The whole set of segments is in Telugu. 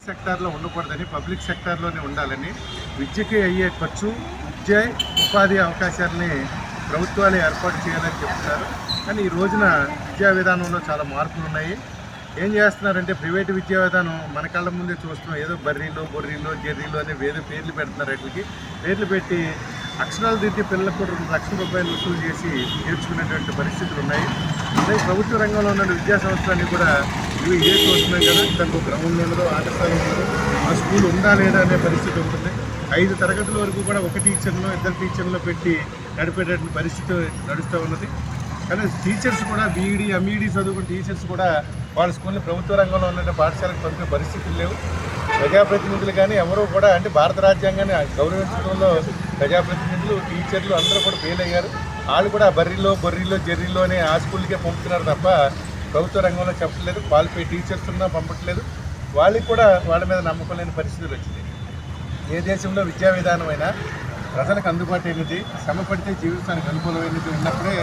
సెక్టార్లో ఉండకూడదని, పబ్లిక్ సెక్టార్లోనే ఉండాలని, విద్యకి అయ్యే ఖర్చు, విద్య ఉపాధి అవకాశాలని ప్రభుత్వాలు ఏర్పాటు చేయాలని చెప్తున్నారు. కానీ ఈ రోజున విద్యా విధానంలో చాలా మార్పులు ఉన్నాయి. ఏం చేస్తున్నారంటే ప్రైవేటు విద్యా విధానం మన కళ్ళ ముందే చూస్తున్నాం. ఏదో బర్రీలో బొర్రీలో జెర్రీలో అనే వేరే పేర్లు పెడుతున్నారు. వాటికి పేర్లు పెట్టి అక్షరాలు దిద్ది పిల్లలకు కూడా ₹2,00,000 వసూలు చేసి నేర్చుకునేటువంటి పరిస్థితులు ఉన్నాయి. అలాగే ప్రభుత్వ రంగంలో ఉన్న విద్యా సంస్థలన్నీ కూడా ఇవి ఏ చూస్తున్నాయి కదా, దానికి గ్రౌండ్ ఉండదు, ఆటస్థానం ఉండదు, ఆ స్కూల్ ఉందా లేదా అనే పరిస్థితి ఉంటుంది. 5 తరగతుల వరకు కూడా ఒక టీచర్లో 2 టీచర్లో పెట్టి నడిపేటటువంటి పరిస్థితి నడుస్తూ ఉన్నది. కానీ టీచర్స్ కూడా బీఈడీ ఎంఈడీ చదువుకున్న టీచర్స్ కూడా వాళ్ళ స్కూల్ని ప్రభుత్వ రంగంలో ఉన్న పాఠశాలకు పంపే పరిస్థితులు లేవు. ప్రజాప్రతినిధులు కానీ ఎవరూ కూడా, అంటే భారత రాజ్యాంగాన్ని గౌరవించడంలో ప్రజాప్రతినిధులు టీచర్లు అందరూ కూడా ఫెయిల్ అయ్యారు. వాళ్ళు కూడా బర్రీలో బొర్రీలో జెర్రీలో అనే ఆ స్కూల్కే పంపుతున్నారు తప్ప ప్రభుత్వ రంగంలో చెప్పట్లేదు. క్వాలిఫైడ్ టీచర్స్ ఉన్నా పంపట్లేదు. వాళ్ళకి కూడా వాళ్ళ మీద నమ్మకం లేని పరిస్థితులు వచ్చింది. ఏ దేశంలో విద్యా విధానం అయినా ప్రజలకు అందుబాటు అయినది, శ్రమ పడితే జీవితానికి అనుకూలమైనది ఉన్నప్పుడే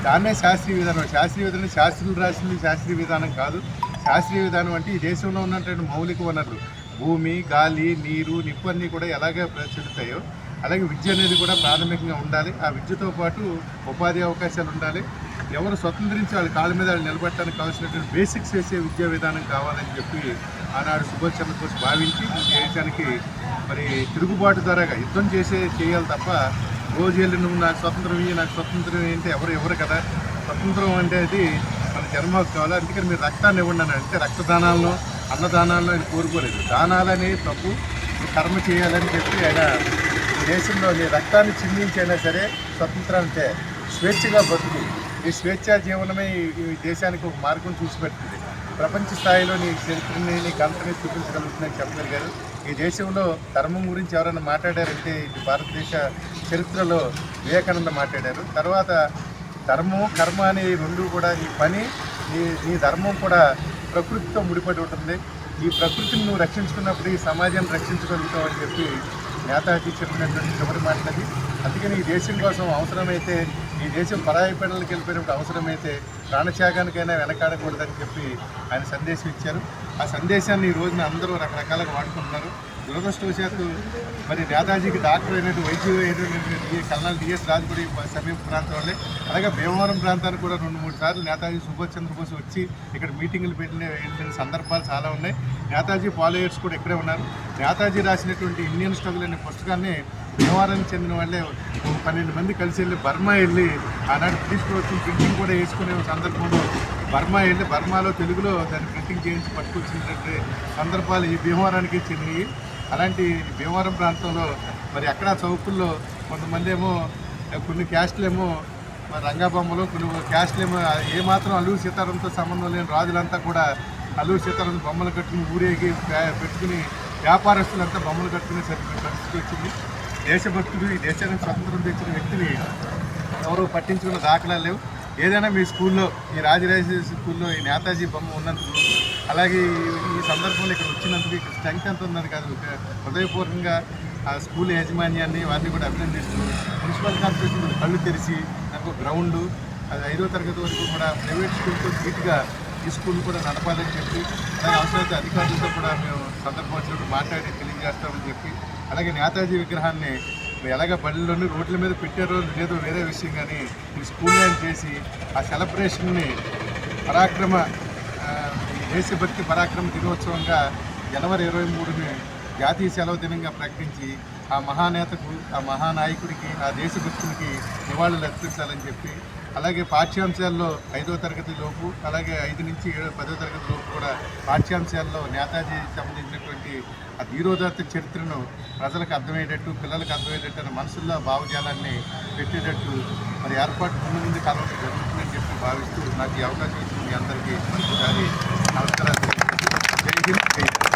దాన్నే శాస్త్రీయ విధానం. శాస్త్రీయ విధానం శాస్త్రులు రాసింది శాస్త్రీయ విధానం కాదు. శాస్త్రీయ విధానం అంటే ఈ దేశంలో ఉన్నటువంటి మౌలిక వనరులు భూమి, గాలి, నీరు, నిప్పు అన్నీ కూడా ఎలాగే చెల్లుతాయో అలాగే విద్య అనేది కూడా ప్రాథమికంగా ఉండాలి. ఆ విద్యతో పాటు ఉపాధి అవకాశాలు ఉండాలి. ఎవరు స్వతంత్రించి వాళ్ళ కాళ్ళ మీద వాళ్ళు నిలబెట్టడానికి కావాల్సినటువంటి బేసిక్స్ వేసే విద్యా విధానం కావాలని చెప్పి ఆనాడు సుభాష్ చంద్రబోస్ భావించి ఈ దేశానికి మరి తిరుగుబాటు ద్వారాగా యుద్ధం చేయాలి తప్ప రోజు వెళ్ళి నువ్వు నాకు స్వతంత్రం ఇయ్యి, నాకు స్వతంత్రం ఏంటి ఎవరు కదా. స్వతంత్రం అంటే అది మన జన్మకు కావాలి. అందుకని మీరు రక్తాన్ని ఇవ్వండి అని అంటే రక్తదానాలను అన్నదానాలను ఆయన కోరుకోలేదు. దానాలని తప్పు, కర్మ చేయాలని చెప్పి ఆయన దేశంలో నీ రక్తాన్ని చిందించైనా సరే స్వతంత్రాన్ని స్వేచ్ఛగా బతుకు, ఈ స్వేచ్ఛా జీవనమే ఈ దేశానికి ఒక మార్గం చూసిపెడుతుంది. ప్రపంచ స్థాయిలో నీ చరిత్రని నీ గంటని చూపించగలుగుతుందని చెప్పగలిగారు. ఈ దేశంలో ధర్మం గురించి ఎవరైనా మాట్లాడారంటే ఇది భారతదేశ చరిత్రలో వివేకానంద మాట్లాడారు. తర్వాత ధర్మం కర్మ అనే రెండు కూడా ఈ పని నీ ధర్మం కూడా ప్రకృతితో ముడిపడి ఉంటుంది. ఈ ప్రకృతిని నువ్వు రక్షించుకున్నప్పుడు ఈ సమాజాన్ని రక్షించగలుగుతావు అని చెప్పి నేతాజీ చెప్పినటువంటి చివరి మాటలది. అందుకని ఈ దేశం కోసం అవసరమైతే, ఈ దేశం పరాయి పిల్లలకి వెళ్ళిపోయినప్పుడు అవసరమైతే ప్రాణత్యాగానికైనా వెనకాడకూడదని చెప్పి ఆయన సందేశం ఇచ్చారు. ఆ సందేశాన్ని ఈ రోజున అందరూ రకరకాలుగా వాడుకుంటున్నారు. దురదృష్టవశాత్తు మరి నేతాజీకి డాక్టర్ అయినట్టు వైద్యులు అయినటువంటి కల్నల్ డిఎస్ రాజుగుడి సమీప ప్రాంతం వల్లే, అలాగే భీమవరం ప్రాంతానికి కూడా 2-3 సార్లు నేతాజీ సుభాష్ చంద్రబోస్ వచ్చి ఇక్కడ మీటింగులు వెళ్ళిన సందర్భాలు చాలా ఉన్నాయి. నేతాజీ ఫాలోయర్స్ కూడా ఇక్కడే ఉన్నారు. నేతాజీ రాసినటువంటి ఇండియన్ స్ట్రగుల్ అనే పుస్తకాన్ని భీమవరానికి చెందిన వాళ్ళే 12 మంది కలిసి వెళ్ళి బర్మా వెళ్ళి ఆనాడు బ్రిటిష్ ప్రభుత్వం ప్రింటింగ్ కూడా వేసుకునే సందర్భంలో బర్మా వెళ్ళి బర్మాలో తెలుగులో దాన్ని ప్రింటింగ్ చేయించి పట్టుకొచ్చినటువంటి సందర్భాలు ఈ భీమవరానికి చెందినవి. అలాంటి భీమవరం ప్రాంతంలో మరి అక్కడ చౌకుల్లో కొంతమంది ఏమో కొన్ని క్యాస్ట్లేమో రంగాబొమ్మలు, కొన్ని క్యాస్ట్లేమో ఏమాత్రం అల్లూరి సీతారాంతో సంబంధం లేని రాజులంతా కూడా అల్లూరి సీతారాం బొమ్మలు కట్టుకుని ఊరేగి పెట్టుకుని వ్యాపారస్తులంతా బొమ్మలు కట్టుకునే పరిస్థితి వచ్చింది. దేశభక్తుడు, ఈ దేశానికి స్వతంత్రం తెచ్చిన వ్యక్తిని ఎవరు పట్టించుకున్న దాఖలాలు లేవు. ఏదైనా మీ స్కూల్లో, ఈ రాజరాజేశ్వరి స్కూల్లో ఈ నేతాజీ బొమ్మ ఉన్నందుకు, అలాగే ఈ సందర్భంలో ఇక్కడ వచ్చినందుకు ఇక్కడ స్ట్రెంగ్త్ ఎంత ఉన్నది కాదు, హృదయపూర్వకంగా ఆ స్కూల్ యాజమాన్యాన్ని వారిని కూడా అభినందిస్తూ మున్సిపల్ కార్పొరేషన్ కూడా కళ్ళు తెరిచి నాకు గ్రౌండు అది 5వ తరగతి వరకు కూడా ప్రైవేట్ స్కూల్తో ధీటుగా ఈ స్కూల్ కూడా నడపాలని చెప్పి, అలాగే అవసరమైతే అధికారులతో కూడా మేము సందర్భం వచ్చినప్పుడు మాట్లాడి తెలియజేస్తామని చెప్పి, అలాగే నేతాజీ విగ్రహాన్ని ఎలాగ బళ్ళలోని రోడ్ల మీద పెట్టారో లేదో వేరే విషయం, కానీ ఈ స్కూల్ చేసి ఆ సెలబ్రేషన్ని పరాక్రమ దేశభక్తి పరాక్రమ దినోత్సవంగా జనవరి 23ని జాతీయ సెలవు దినంగా ప్రకటించి ఆ మహానేతకు, ఆ మహానాయకుడికి, ఆ దేశభక్తునికి నివాళులు అర్పించాలని చెప్పి, అలాగే పాఠ్యాంశాల్లో 5వ తరగతి లోపు, అలాగే 5 నుంచి 10వ తరగతి లోపు కూడా పాఠ్యాంశాల్లో నేతాజీ సంబంధించినటువంటి ఆ ధీరోదాత్త చరిత్రను ప్రజలకు అర్థమయ్యేటట్టు, పిల్లలకు అర్థమయ్యేటట్టు అనే మనసుల్లో భావజాలాన్ని పెట్టేటట్టు మరి ఏర్పాటు ముందు కాలంలో జరుగుతుందని చెప్పి భావిస్తూ నాకు ఈ అవకాశం ఇచ్చిన మీ అందరికీ మరొకసారి నమస్కారాలు. జై హింద్, జై హింద్.